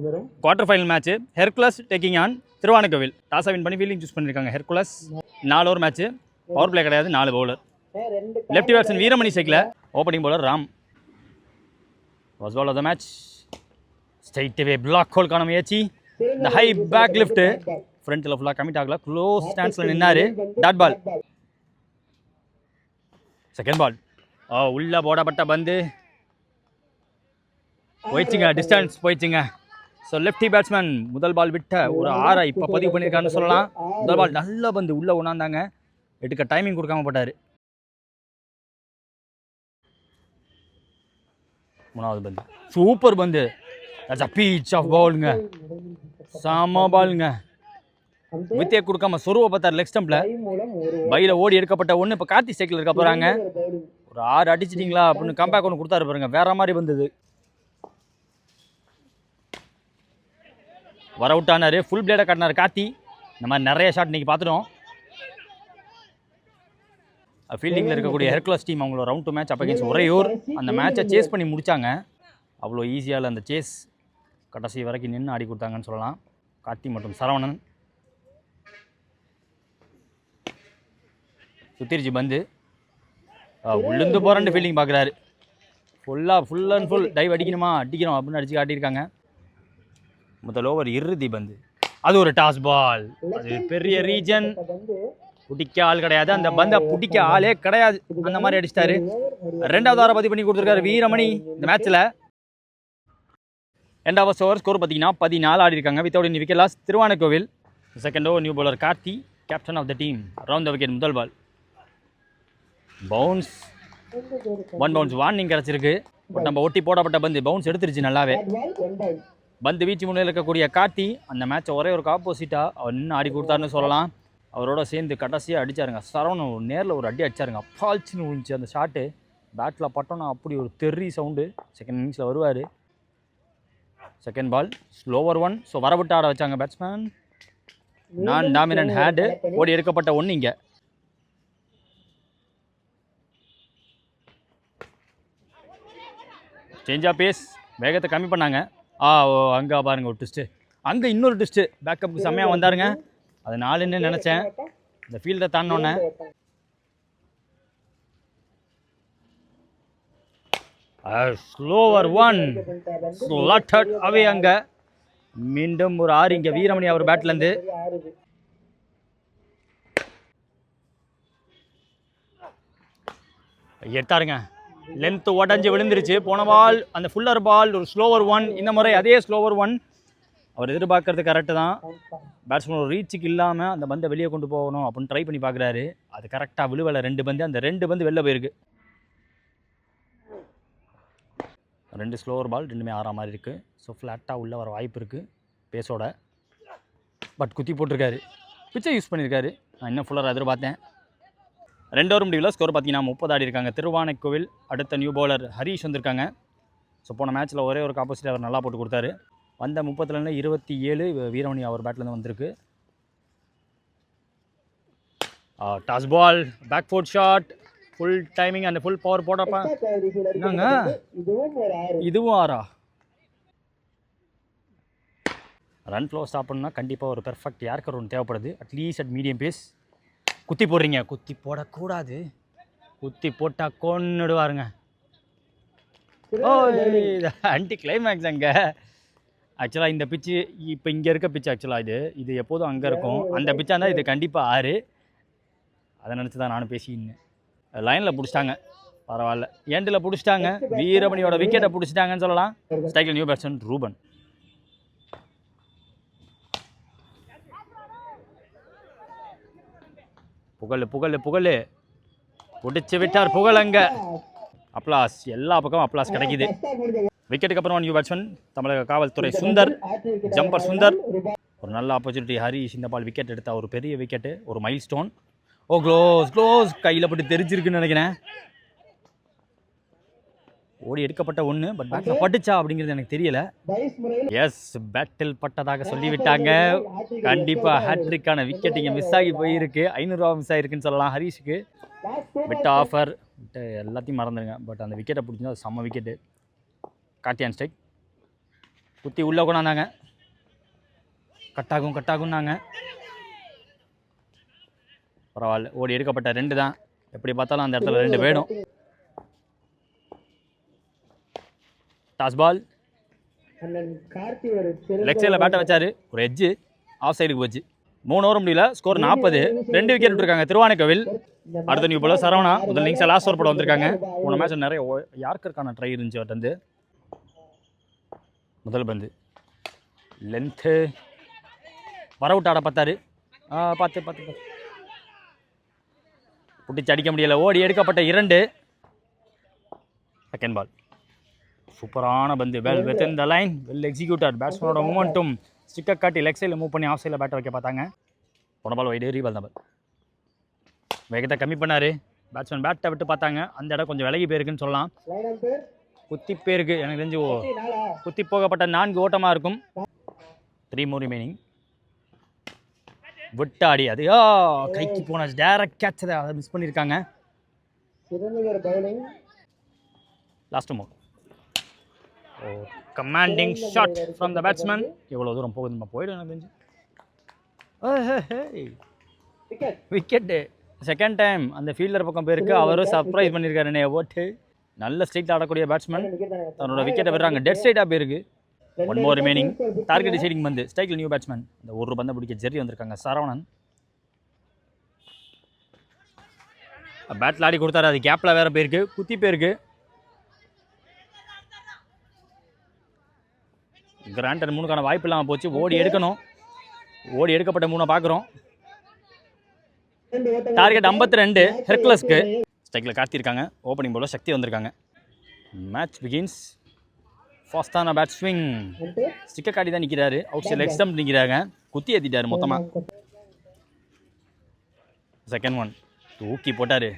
Quarter final match Hercules taking on Thiruvanaikoil. டாஸை win பண்ணி fielding choose பண்ணியிருக்காங்க Hercules. 4 over match, power play கிடையாது, 4 bowler. Lefty batsman Veeramani சைக்கில், opening bowler Ram. வாஸ் ball of the match. Straight away block ஹோல்கான முயற்சி. இந்த ஹை பேக் லிஃப்ட் ஃப்ரண்ட்டில் ஃபுல்லாக கமிட் ஆகல, க்ளோஸ் ஸ்டான்ஸில் நின்னாரு. Dot ball. செகண்ட் பால் உள்ள போடப்பட்ட பந்து போயிடுச்சுங்க, டிஸ்டன்ஸ் போயிடுச்சுங்க. ஸோ லெஃப்டி பேட்ஸ்மேன் முதல் பால் விட்ட ஒரு 6 இப்போ பதிவு பண்ணியிருக்காருன்னு சொல்லலாம். முதல் பால் நல்ல பந்து உள்ளே கொண்டாந்தாங்க, எடுக்க டைமிங் கொடுக்காம போட்டார். மூணாவது பந்து சூப்பர் பந்து, பீச் ஆஃப் பாலுங்க, செம பாலுங்க. வித்தியை கொடுக்காம சொருவ பார்த்தார் லெக் ஸ்டம்பில். பையில ஓடி எடுக்கப்பட்ட ஒன்று. இப்போ கார்த்தி சைக்கிள் இருக்க போகிறாங்க. ஒரு 6 அடிச்சிட்டிங்களா அப்படின்னு கம்பேக் ஒன்று கொடுத்தாரு பாருங்க, வேற மாதிரி வந்தது. வர அவுட் ஆனார், ஃபுல் பிளேடாக காட்டினார் கார்த்தி. இந்த மாதிரி நிறைய ஷாட் இன்றைக்கி பார்த்துட்டோம். ஃபீல்டிங்கில் இருக்கக்கூடிய ஹெர்குலஸ் டீம் அவங்களோட ரவுண்ட் 2 மேட்ச் அகேன்ஸ்ட் உறையூர். அந்த மேட்சை சேஸ் பண்ணி முடித்தாங்க. அவ்வளோ ஈஸியாக அந்த சேஸ் கடைசி வரைக்கும் நின்று ஆடி கொடுத்தாங்கன்னு சொல்லலாம் கார்த்தி மற்றும் சரவணன். சுத்திருச்சு பந்து, உளுந்து போகிறேன்னு ஃபீல்டிங் பார்க்குறாரு. ஃபுல் அண்ட் ஃபுல் டைவ் அடிக்கணுமா அடிக்கணும் அப்படின்னு அடிச்சு காட்டியிருக்காங்க. முதல் ஓவர் இறுதி பந்து, அது ஒரு டாஸ் பால். அது பெரிய ரீஜன், பிடிக்க ஆள் கிடையாது, அந்த பந்தை பிடிக்க ஆளே கிடையாது, அந்த மாதிரி அடிச்சிட்டாரு. 2வது ஓவரை பதிவு பண்ணி கொடுத்துருக்காரு வீரமணி இந்த மேட்ச்சில். 2வது ஓவர் ஸ்கோர் பார்த்தீங்கன்னா 14 ஆடி இருக்காங்க. Without any wicket loss Thiruvanaikoil. Second over new bowler Karthi, captain of the team. Round the wicket. முதல் பால் பவுன்ஸ், 1 பவுன்ஸ் வார்னிங் கிடச்சிருக்கு. பட் நம்ம ஒட்டி போடப்பட்ட பந்து பவுன்ஸ் எடுத்துருச்சு நல்லாவே. பந்து வீச்சு முன்னில் இருக்கக்கூடிய கார்த்தி அந்த மேட்சை ஒரே ஒரு ஆப்போசிட்டாக அவர் நின்று ஆடி கொடுத்தாருன்னு சொல்லலாம். அவரோட சேர்ந்து கடைசியாக அடித்தாருங்க சரவணன். நேரில் ஒரு அடி அடிச்சாருங்க, அப்பால்ச்சின்னு விழுந்துச்சு அந்த ஷாட்டு. பேட்டில் பட்டோன்னா அப்படி ஒரு தெர்ரி சவுண்டு. செகண்ட் இன்னிங்ஸில் வருவார். Second ball slower 1. ஸோ வரவிட்டு ஆட வச்சாங்க பேட்ஸ்மேன். நான் டாமினன்ட் ஹேண்டு, ஓடி எடுக்கப்பட்ட ஒன்று. இங்கே சேஞ்ச் ஆஃப் பேஸ், வேகத்தை கம்மி பண்ணாங்க. அங்கே பாருங்க ஒரு ட்விஸ்ட்டு, அங்கே இன்னொரு ட்விஸ்ட்டு. பேக்கப்புக்கு செம்மையாக வந்தாருங்க. அது 4ன்னு நினச்சேன், இந்த ஃபீல்டை தாண்டினோன்னே. ஸ்லோவர் 1 ஸ்லாட்டட் அவே. அங்கே மீண்டும் ஒரு 6 இங்கே வீரமணி அவர் பேட்லேருந்து. எடுத்தாருங்க, லென்த்து உடஞ்சி விழுந்துருச்சு. போன பால் அந்த ஃபுல்லர் பால் ஒரு ஸ்லோவர் 1. இந்த முறை அதே ஸ்லோவர் 1. அவர் எதிர்பார்க்கறது கரெக்டு தான். பேட்ஸ்மேன் ஒரு ரீச்சுக்கு இல்லாமல் அந்த பந்தை வெளியே கொண்டு போகணும் அப்படின்னு ட்ரை பண்ணி பார்க்குறாரு. அது கரெக்டாக விழுவலை. 2 பந்து, அந்த 2 பந்து வெளில போயிருக்கு. 2 ஸ்லோவர் பால், 2மே 6 மாதிரி இருக்குது. ஸோ ஃப்ளாட்டாக உள்ளே வர வாய்ப்பு இருக்குது பேஸோட. பட் குத்தி போட்டிருக்காரு, பிச்சை யூஸ் பண்ணியிருக்காரு. நான் இன்னும் ஃபுல்லராக எதிர்பார்த்தேன். 2 ஓவர் முடிவில் ஸ்கோர் பார்த்தீங்கன்னா 30 ஆடி இருக்காங்க திருவானைக்கோவில். அடுத்த நியூ பவுலர் ஹரீஷ் வந்திருக்காங்க. ஸோ போன மேட்ச்சில் ஒரே ஒரு ஆப்போசிட் அவர் நல்லா போட்டு கொடுத்தாரு. வந்த 30லேருந்து 27 வீரமணி அவர் பேட்லேருந்து வந்திருக்கு. Toss ball, back foot shot, full timing and full power போட்டப்ப என்னங்க இதுவும் 6. ரன் ஃப்ளோ ஸ்டாப் பண்ணால் கண்டிப்பாக ஒரு பெர்ஃபெக்ட் யார்கர் ஒன்று தேவைப்படுது, அட்லீஸ்ட் அட் மீடியம் பேஸ். குத்தி போடுறீங்க, குத்தி போடக்கூடாது, குத்தி போட்டால் கொன்னுடுவாருங்க. Anti climax. அங்கே ஆக்சுவலாக இந்த பிச்சு இப்போ இங்கே இருக்க பிச்சு ஆக்சுவலாக இது எப்போதும் அங்கே இருக்கும். அந்த பிச்சாக இருந்தால் இது கண்டிப்பாக 6. அதை நினச்சி தான் நானும் பேசியிருந்தேன். லைனில் பிடிச்சிட்டாங்க, பரவாயில்ல. எண்டில் பிடிச்சிட்டாங்க, வீரமணியோட விக்கெட்டை பிடிச்சிட்டாங்கன்னு சொல்லலாம். ஸ்ட்ரைக்கில் நியூ பேட்ஸ்மேன் ரூபன். புகழ் புகழ் புகழ் பிடிச்சி விட்டார் புகழ். அங்கே அப்ளாஸ், எல்லா பக்கமும் அப்ளாஸ் கிடைக்குது. விக்கெட்டுக்கு அப்புறம் நியூ பேட்ஸ்மேன் தமிழக காவல்துறை சுந்தர், ஜம்பர் சுந்தர். ஒரு நல்ல ஆப்பர்ச்சுனிட்டி. ஹரிஷ் இந்த பால் விக்கெட் எடுத்த ஒரு பெரிய விக்கெட்டு, ஒரு மைல் ஸ்டோன். க்ளோஸ் கையில் போட்டு தெரிஞ்சிருக்குன்னு நினைக்கிறேன். ஓடி எடுக்கப்பட்ட ஒன்று, பட் பேட்டில் பட்டுச்சா அப்படிங்கிறது எனக்கு தெரியல. எஸ், பேட்டில் பட்டதாக சொல்லிவிட்டாங்க. கண்டிப்பாக ஹேட்ரிக்கான விக்கெட் இங்கே மிஸ் ஆகி போயிருக்கு. 500 ரூபா மிஸ் ஆகிருக்குன்னு சொல்லலாம் ஹரிஷுக்கு. விட்ட ஆஃபர் விட்டு எல்லாத்தையும் மறந்துடுங்க. பட் அந்த விக்கெட்டை பிடிச்சிருந்தா அது செம்ம விக்கெட்டு. கார்த்தியான் ஸ்ட்ரைக். குத்தி உள்ளே கொண்டாந்தாங்க. கட்டாகும்னாங்க. பரவாயில்ல, ஓடி எடுக்கப்பட்ட 2 தான். எப்படி பார்த்தாலும் அந்த இடத்துல 2 வேணும். டாஸ் பால். லெக் சைடில் பேட்டை வச்சாரு. ஒரு எட்ஜு ஆஃப் சைடுக்கு போச்சு. 3 ஓவர் முடியல. ஸ்கோர் 40. 2 விக்கெட் விட்டுருக்காங்க திருவானைக்கோவில். அடுத்த நியூ பாலர் சரவணா. முதல் இன்னிங்ஸ் லாஸ்ட் ஓவர் போட வந்திருக்காங்க. போன மேட்ச் நிறைய யார்க்கருக்கான ட்ரை இருந்துச்சு அவர்கிட்ட இருந்து. முதல் பந்து லென்த்து வர விட்டு ஆட பார்த்தாரு. பார்த்து புட்டிச்சு அடிக்க முடியல. ஓடி எடுக்கப்பட்ட 2. Second ball. சூப்பரான பந்து. Well within the line. Well executed. பேட்ஸ்மேனோட மூமெண்ட்டும் ஸ்டிக்கை காட்டி லெக் சைடில் மூவ் பண்ணி ஆஃப் சைடில் பேட்டை வைக்க பார்த்தாங்க. போன பால் வைடு, ரீபால் தான். வேகத்தை கம்மி பண்ணார். பேட்ஸ்மேன் பேட்டை விட்டு பார்த்தாங்க. அந்த இடம் கொஞ்சம் விலகி போயிருக்குன்னு சொல்லலாம். குத்தி போயிருக்கு. எனக்கு தெரிஞ்சு குத்தி போகப்பட்ட 4 ஓட்டமாக இருக்கும். 3 more remaining. விட்டாடி அது கைக்கு போனாச்சு. டேரக்ட் கேட்ச் அதை மிஸ் பண்ணியிருக்காங்க. Last move. Commanding shot from the batsman. எவ்வளோ தூரம் போகுதுமா போயிடும் எனக்கு தெரிஞ்சு. விக்கெட்டு. செகண்ட் டைம் அந்த ஃபீல்டர் பக்கம் போயிருக்கு. அவரும் சர்ப்ரைஸ் பண்ணியிருக்காரு என்னைய ஓட்டு. நல்ல ஸ்ட்ரைட்டில் ஆடக்கூடிய பேட்ஸ்மேன் தன்னோட விக்கெட்டை பெறாங்க. டெட் ஸ்ட்ரைட்டாக போயிருக்கு. 1 more remaining. டார்கெட் டிசைடிங் பந்து. ஸ்ட்ரைக்கில் நியூ பேட்ஸ்மேன். இந்த ஒரு பந்தை பிடிக்க ஜெர்ரி வந்திருக்காங்க. சரவணன் பேட்டில் ஆடி கொடுத்தாரு. அது கேப்பில் வேற போயிருக்கு. குத்தி போயிருக்கு. கிராண்டட் 3க்கான வாய்ப்பு இல்லாமல் போச்சு. ஓடி எடுக்கணும். ஓடி எடுக்கப்பட்ட 3 பார்க்குறோம். டார்கெட் 52. ஹெர்குலஸ்க்கு. ஸ்ட்ரைக்கில் காத்திருக்காங்க. ஓப்பனிங் போல சக்தி வந்திருக்காங்க. Match begins. ஃபாஸ்டான பேட் ஸ்விங். ஸ்டிக்கை காட்டி தான் நிற்கிறாரு. அவுட் சைடில் லெக் ஸ்டம்ப் நிற்கிறாங்க. குத்தி ஏற்றிட்டாரு மொத்தமாக. செகண்ட் ஒன் தூக்கி போட்டார்.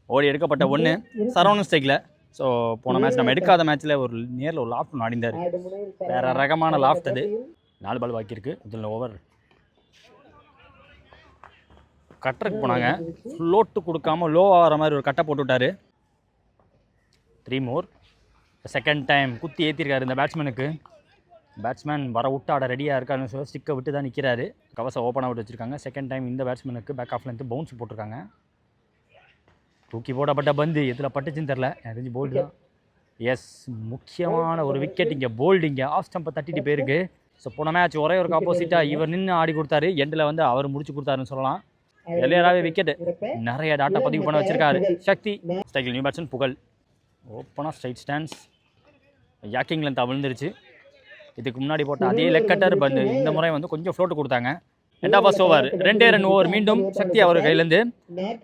ஓடி எடுக்கப்பட்ட 1. சரவணன் ஸ்ட்ரைக்கில். ஸோ போன மேட்ச் நம்ம எடுக்காத மேட்ச்சில் ஒரு நேரில் ஒரு லாஃப்ட் ஒன்று ஆடிந்தார். வேறு ரகமான லாஃப்ட் அது. 4 பால் பாக்கி இருக்குது. இதில் ஓவர் கட்டருக்கு போனாங்க. ஃப்ளோட்டு கொடுக்காம லோ ஆகிற மாதிரி ஒரு கட்டை போட்டு விட்டார். 3 more. செகண்ட் டைம் குத்தி ஏற்றிருக்காரு இந்த பேட்ஸ்மேனுக்கு. பேட்ஸ்மேன் வர விட்டு ஆட ரெடியாக இருக்காருன்னு சொல்லி ஸ்டிக்கை விட்டு தான் நிற்கிறாரு. கவசம் ஓப்பனாக விட்டு வச்சுருக்காங்க. செகண்ட் டைம் இந்த பேட்ஸ்மேனுக்கு பேக் ஆஃப்லேருந்து பவுன்ஸ் போட்டிருக்காங்க. தூக்கி போடப்பட்ட பந்து எதில் பட்டுச்சுன்னு தெரில. எனக்கு தெரிஞ்சு போல்டு தான். எஸ், முக்கியமான ஒரு விக்கெட் இங்கே. போல்டு இங்கே ஆஃப் ஸ்டம்பை தட்டிட்டு போயிருக்கு. ஸோ போன மேட்ச் ஒரே ஒரு ஆப்போசிட்டாக இவர் நின்று ஆடி கொடுத்தாரு. எண்டில் வந்து அவர் முடிச்சு கொடுத்தாருன்னு சொல்லலாம். எல்லையராகவே விக்கெட்டு. நிறைய டாட்டா பதிவு பண்ண வச்சிருக்காரு. சக்தி. ஸ்ட்ரைக்கில் நியூ பேட்ஸ்மேன் புகழ். ஓப்பனாக ஸ்ட்ரைட் ஸ்டாண்ட்ஸ். யாக்கிங் லென்த் விழுந்துருச்சு. இதுக்கு முன்னாடி போட்ட அதே லெக் கட்டர் பந்து இந்த முறை வந்து கொஞ்சம் ஃப்ளோட்டு கொடுத்தாங்க. எண்டா ஃபர்ஸ்ட் ஓவர் 2 ரன் ஓவர். மீண்டும் சக்தி அவர் கையிலேருந்து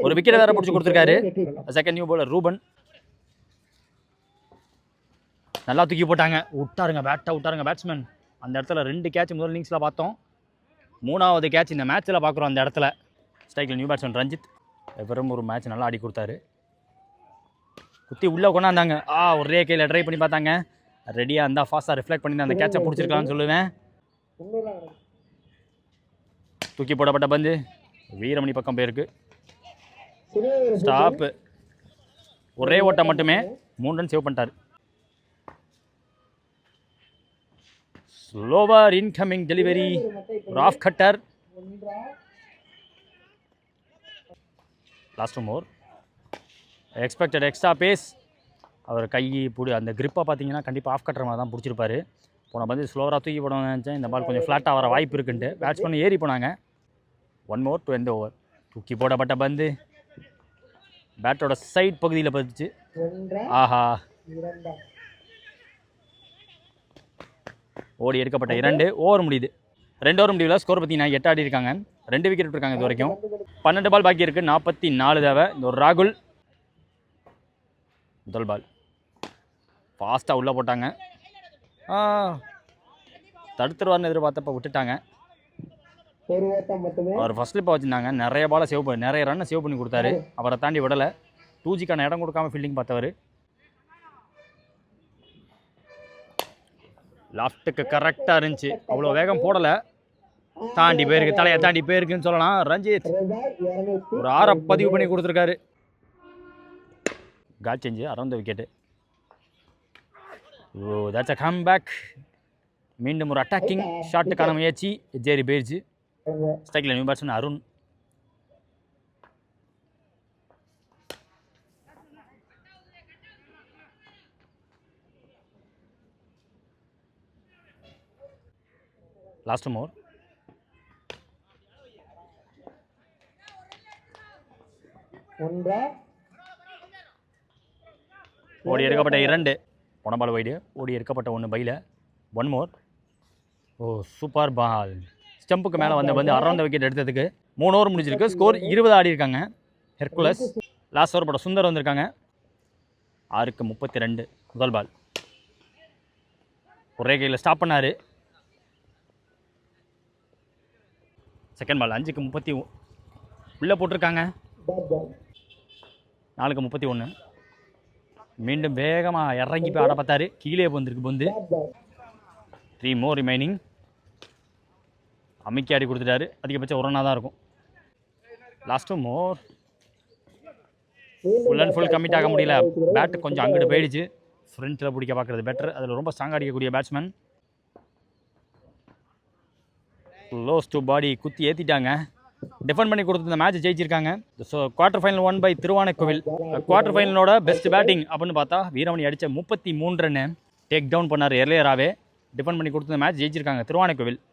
ஒரு விக்கெட் வேற பிடிச்சி கொடுத்துருக்காரு. Second new bowler Ruban. நல்லா தூக்கி போட்டாங்க. விட்டாருங்க பேட்டை விட்டாருங்க பேட்ஸ்மேன். அந்த இடத்துல 2 கேட்ச் முதல் இன்னிங்ஸில் பார்த்தோம். 3வது கேட்ச் இந்த மேட்ச்சில் பார்க்குறோம். அந்த இடத்துல ஸ்ட்ரைக்கில் நியூ பேட்ஸ்மேன் ரஞ்சித். வெறும் ஒரு மேட்ச் நல்லா ஆடி கொடுத்தாரு. குத்தி உள்ளே கொண்டாந்தாங்க. ஒரே கையில் ட்ரை பண்ணி பார்த்தாங்க. ரெடியாக இருந்தால் ஃபாஸ்ட்டாக ரிஃப்ளெக்ட் பண்ணி அந்த கேட்சை பிடிச்சிருக்கலாம்னு சொல்லுவேன். தூக்கி போடப்பட்ட பந்து வீரமணி பக்கம் போயிருக்கு. ஸ்டாப்பு. ஒரே ஓட்டம் மட்டுமே. 3 ரன் சேவ் பண்ணிட்டார். Slower incoming delivery. Off cutter. Last more. Expected extra pace. அவர் கை அந்த கிரிப்பை பார்த்தீங்கன்னா கண்டிப்பாக ஆஃப் கட்டுற மாதிரி தான் பிடிச்சிருப்பாரு. போன பந்து ஸ்லோவராக தூக்கி போட நினச்சேன். இந்த பால் கொஞ்சம் ஃப்ளாட்டாக வர வாய்ப்பு இருக்குன்ட்டு பேட்ஸ்மேன் ஏறி போனாங்க. 1 more to end the over. தூக்கி போடப்பட்ட பந்து பேட்டோட சைட் பகுதியில் பதிச்சு. ஆஹா, ஓடி எடுக்கப்பட்ட 2. ஓவர் முடியுது. 2 ஓவர் முடிவில் ஸ்கோர் பார்த்தீங்கன்னா 8 ஆடி இருக்காங்க. 2 விக்கெட் இருக்காங்க இது வரைக்கும். 12 பால் பாக்கி இருக்குது. 44 தேவை. இந்த ஒரு ராகுல். முதல் பால் ஃபாஸ்ட்டாக உள்ளே போட்டாங்க. தடுத்துருவார்னு எதிர்பார்த்தப்ப விட்டுட்டாங்க. அவர் ஃபர்ஸ்ட் ஸ்லிப்பாக வச்சுருந்தாங்க. நிறைய பாலை சேவ் பண்ணி நிறைய ரன்னை சேவ் பண்ணி கொடுத்தாரு. அவரை தாண்டி விடலை. 2Gக்கான இடம் கொடுக்காம ஃபீல்டிங் பார்த்தவர். லாஃப்ட்டுக்கு கரெக்டாக இருந்துச்சு. அவ்வளோ வேகம் போடலை. தாண்டி போயிருக்கு. தலையை தாண்டி போயிருக்குன்னு சொல்லலாம். ரஞ்சித் ஒரு 6 பதிவு பண்ணி கொடுத்துருக்காரு. கால் change around wicket. Oh that's a come back. மீண்டும் ஒரு அட்டாக்கிங் ஷாட்டுக்கான முயற்சி. ஜேரி பேர்ஜ் ஸ்ட்ரைக்கில் new batsman Arun. Last more. ஓடி எடுக்கப்பட்ட 2. போன பால் வைடு. ஓடி எடுக்கப்பட்ட 1 பையில். 1 மோர். ஓ சூப்பர் பால். ஸ்டம்புக்கு மேலே வந்த வந்து அரௌண்ட் விக்கெட் எடுத்ததுக்கு 3 ஓவர் முடிஞ்சிருக்கு. ஸ்கோர் 20 ஆடி இருக்காங்க ஹெர்குலஸ். லாஸ்ட் ஓவர் போட சுந்தர் வந்திருக்காங்க. 6க்கு 32 முதல் பால். ஒரே கையில் ஸ்டாப் பண்ணார். செகண்ட் பால் 5க்கு 30 உள்ளே போட்டிருக்காங்க. 4க்கு 31. மீண்டும் வேகமாக இறங்கி போய் ஆட பார்த்தாரு. கீழே வந்திருக்கு பந்து. 3 மோர் ரிமைனிங். அமைக்கி ஆடி கொடுத்துட்டாரு. அதிகபட்சம் ஒரு ரன்னாக தான் இருக்கும். Last more. Full and full commit ஆக முடியல. பேட்டு கொஞ்சம் அங்கிட்டு போயிடுச்சு. ஃப்ரண்ட்டில் பிடிக்க பார்க்குறது பெட்டர். அதில் ரொம்ப ஸ்ட்ராங் அடிக்கக்கூடிய பேட்ஸ்மேன். க்ளோஸ் டு பாடி குத்தி ஏற்றிட்டாங்க. டிஃபெண்ட் பண்ணி கொடுத்து இந்த மேட்ச் ஜெயிச்சிருக்காங்க. So quarter final 1 by Thiruvanaikoil. Quarter ஃபைனலோட பெஸ்ட் பேட்டிங் அப்படின்னு பார்த்தா வீரமணி அடித்த 33 ரன்னு டேக் டவுன் பண்ணார் எர்லியராகவே. டிஃபெண்ட் பண்ணி கொடுத்து இந்த மேட்ச் ஜெயிச்சிருக்காங்க திருவானைக்கோவில்.